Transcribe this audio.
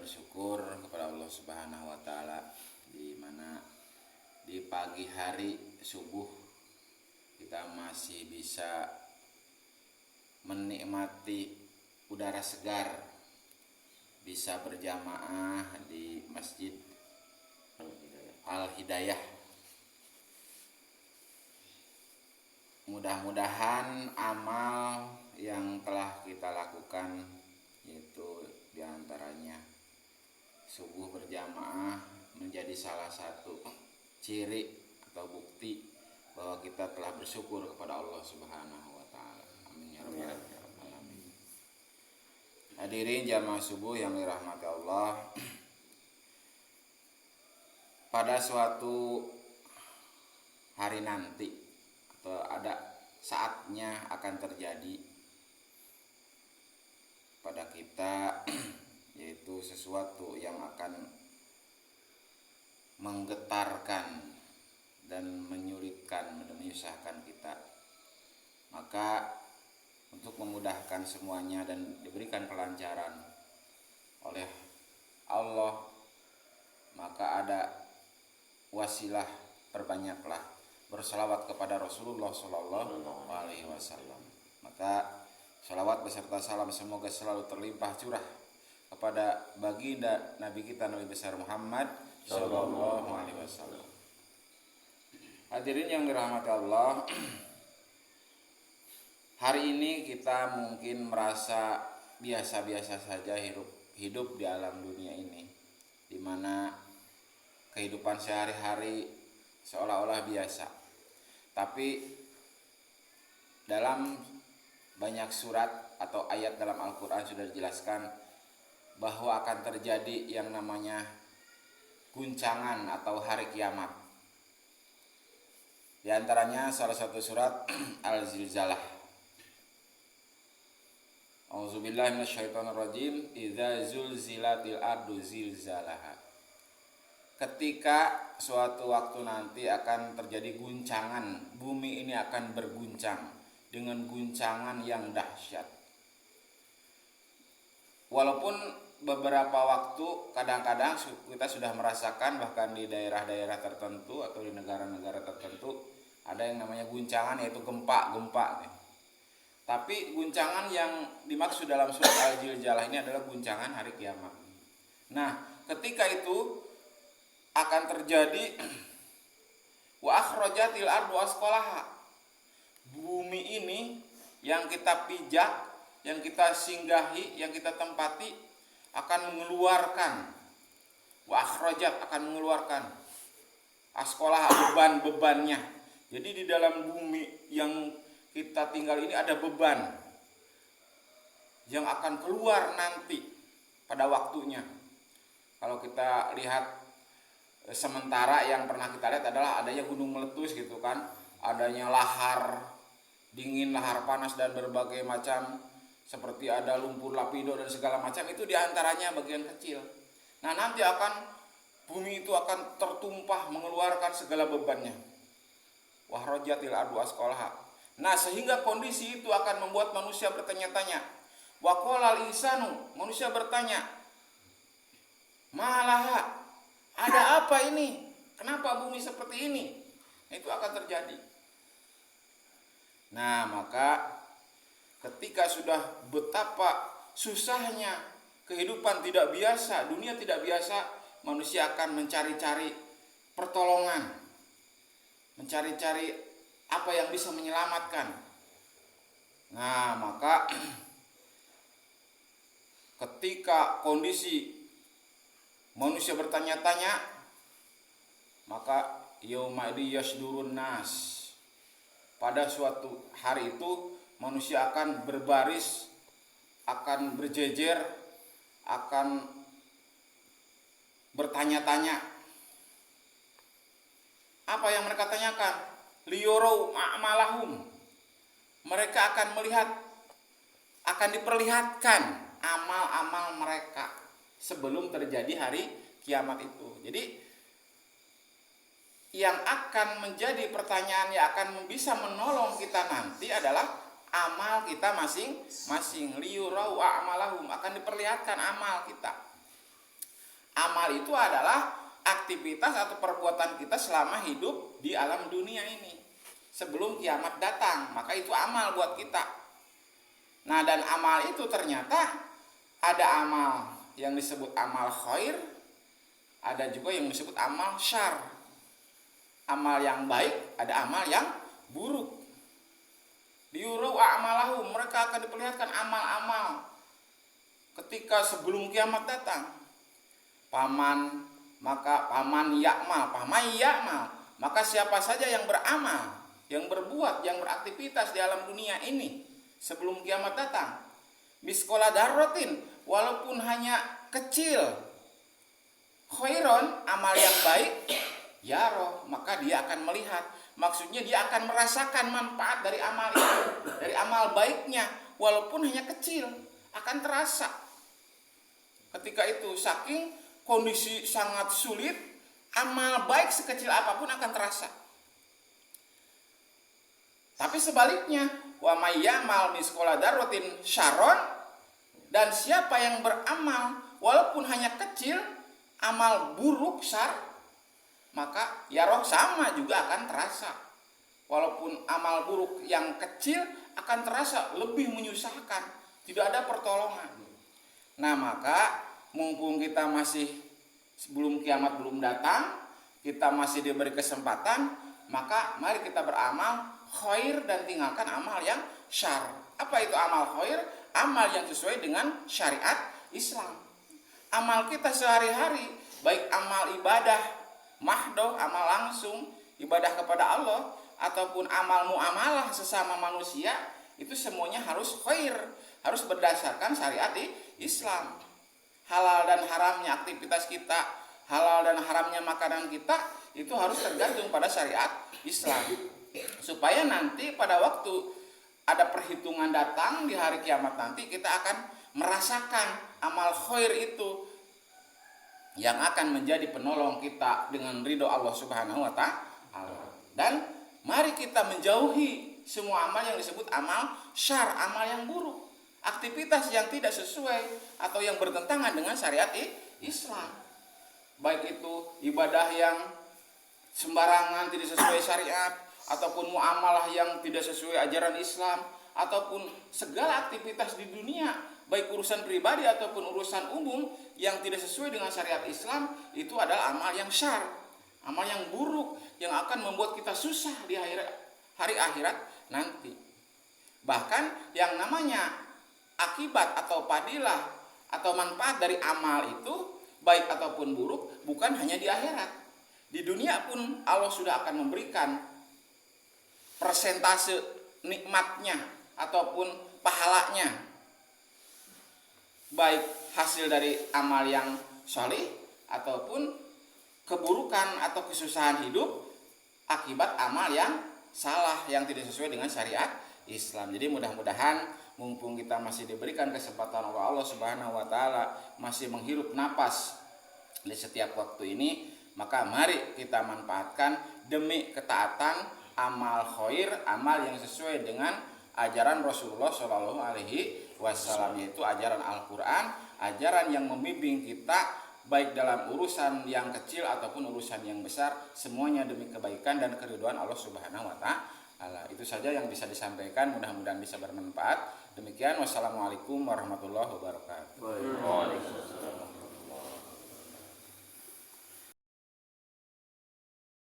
bersyukur kepada Allah Subhanahu wa taala di mana di pagi hari subuh kita masih bisa menikmati udara segar, bisa berjamaah di Masjid Al-Hidayah. Mudah-mudahan amal yang telah kita lakukan, yaitu diantaranya subuh berjamaah, menjadi salah satu ciri atau bukti bahwa kita telah bersyukur kepada Allah Subhanahu wa taala. Amin ya rabbal alamin. Hadirin jamaah subuh yang dirahmati Allah. Pada suatu hari nanti atau ada saatnya akan terjadi pada kita, yaitu sesuatu yang akan menggetarkan dan menyulitkan dan menyusahkan kita. Maka untuk memudahkan semuanya dan diberikan kelancaran oleh Allah, maka ada wasilah, perbanyaklah bersalawat kepada Rasulullah Shallallahu Alaihi Wasallam. Maka salawat beserta salam semoga selalu terlimpah curah kepada baginda Nabi kita Nabi besar Muhammad Shallallahu Alaihi Wasallam. Hadirin yang dirahmati Allah, hari ini kita mungkin merasa biasa-biasa saja hidup di alam dunia ini, di mana kehidupan sehari-hari seolah-olah biasa. Tapi dalam banyak surat atau ayat dalam Al-Quran sudah dijelaskan bahwa akan terjadi yang namanya guncangan atau hari kiamat. Di antaranya salah satu surat Al-Zilzalah. A'udzubillahi minasyaitonirrajim. Idza zulzilatil ardu zilzalaha. Ketika suatu waktu nanti akan terjadi guncangan, bumi ini akan berguncang dengan guncangan yang dahsyat. Walaupun beberapa waktu kadang-kadang kita sudah merasakan, bahkan di daerah-daerah tertentu atau di negara-negara tertentu ada yang namanya guncangan, yaitu gempa. Tapi guncangan yang dimaksud dalam surat Al-Zilzalah ini adalah guncangan hari kiamat. Nah, ketika itu akan terjadi wa akhrajatil ardu asqalaha. Bumi ini yang kita pijak, yang kita singgahi, yang kita tempati akan mengeluarkan, wa akhrajat akan mengeluarkan asqalaha, beban-bebannya. Jadi di dalam bumi yang kita tinggal ini ada beban yang akan keluar nanti pada waktunya. Kalau kita lihat sementara yang pernah kita lihat adalah adanya gunung meletus gitu kan, adanya lahar dingin, lahar panas dan berbagai macam, seperti ada lumpur lapindo dan segala macam, itu diantaranya bagian kecil. Nah, nanti bumi itu akan tertumpah mengeluarkan segala bebannya. Wahrojatil ardu asqalaha. Nah, sehingga kondisi itu akan membuat manusia bertanya-tanya. Waqalal insanu, manusia bertanya, malaha, ada apa ini? Kenapa bumi seperti ini? Itu akan terjadi. Nah, maka ketika sudah betapa susahnya kehidupan tidak biasa, dunia tidak biasa, manusia akan mencari-cari pertolongan, mencari-cari apa yang bisa menyelamatkan. Nah, maka ketika kondisi manusia bertanya-tanya, maka yauma'idzi yasdurun nas. Pada suatu hari itu manusia akan berbaris, akan berjejer, akan bertanya-tanya. Apa yang mereka tanyakan? Liyurau a'malahum. Mereka akan melihat, akan diperlihatkan amal-amal mereka sebelum terjadi hari kiamat itu. Jadi yang akan menjadi pertanyaan yang akan bisa menolong kita nanti adalah amal kita masing-masing. Liyurau a'malahum, akan diperlihatkan amal kita. Amal itu adalah aktivitas atau perbuatan kita selama hidup di alam dunia ini sebelum kiamat datang, maka itu amal buat kita. Nah, dan amal itu ternyata ada amal yang disebut amal khair, ada juga yang disebut amal syar. Amal yang baik, ada amal yang buruk. Diurau a'malahum, mereka akan diperlihatkan amal-amal ketika sebelum kiamat datang. Paman yakmal, maka siapa saja yang beramal, yang berbuat, yang beraktivitas di alam dunia ini sebelum kiamat datang, miskola darrotin, walaupun hanya kecil, khairon, amal yang baik, yaro, maka dia akan melihat. Maksudnya dia akan merasakan manfaat dari amal itu, dari amal baiknya, walaupun hanya kecil, akan terasa. Ketika itu saking kondisi sangat sulit, amal baik sekecil apapun akan terasa. Tapi sebaliknya, wa may ya'mal miskola darrotin syaron, dan siapa yang beramal walaupun hanya kecil, amal buruk syar, maka yaroh sama juga akan terasa. Walaupun amal buruk yang kecil akan terasa lebih menyusahkan, tidak ada pertolongan. Nah, maka mumpung kita masih sebelum kiamat belum datang, kita masih diberi kesempatan, maka mari kita beramal khair dan tinggalkan amal yang syar. Apa itu amal khair? Amal yang sesuai dengan syariat Islam. Amal kita sehari-hari, baik amal ibadah mahdoh, amal langsung, ibadah kepada Allah, ataupun amal muamalah sesama manusia, itu semuanya harus khair, harus berdasarkan syariat Islam. Halal dan haramnya aktivitas kita, halal dan haramnya makanan kita, itu harus tergantung pada syariat Islam. Supaya nanti pada waktu ada perhitungan datang di hari kiamat nanti, kita akan merasakan amal khair itu yang akan menjadi penolong kita dengan ridho Allah Subhanahu wa ta'ala. Dan mari kita menjauhi semua amal yang disebut amal syar, amal yang buruk, aktivitas yang tidak sesuai atau yang bertentangan dengan syariat Islam. Baik itu ibadah yang sembarangan, tidak sesuai syariat, ataupun muamalah yang tidak sesuai ajaran Islam, ataupun segala aktivitas di dunia, baik urusan pribadi ataupun urusan umum yang tidak sesuai dengan syariat Islam, itu adalah amal yang syar, amal yang buruk, yang akan membuat kita susah di hari akhirat nanti. Bahkan yang namanya akibat atau padilah atau manfaat dari amal itu, baik ataupun buruk, bukan hanya di akhirat. Di dunia pun Allah sudah akan memberikan persentase nikmatnya ataupun pahalanya, baik hasil dari amal yang sholih ataupun keburukan atau kesusahan hidup akibat amal yang salah, yang tidak sesuai dengan syariat Islam. Jadi mudah-mudahan mumpung kita masih diberikan kesempatan oleh Allah Subhanahu wa ta'ala, masih menghirup napas di setiap waktu ini, maka mari kita manfaatkan demi ketaatan amal khair, amal yang sesuai dengan ajaran Rasulullah Shallallahu Alaihi Wasallam, yaitu ajaran Al-Quran, ajaran yang membimbing kita baik dalam urusan yang kecil ataupun urusan yang besar, semuanya demi kebaikan dan keridhaan Allah Subhanahu wa ta'ala. Itu saja yang bisa disampaikan, mudah-mudahan bisa bermanfaat. Demikian, wassalamualaikum warahmatullahi wabarakatuh. Waalaikumsalam.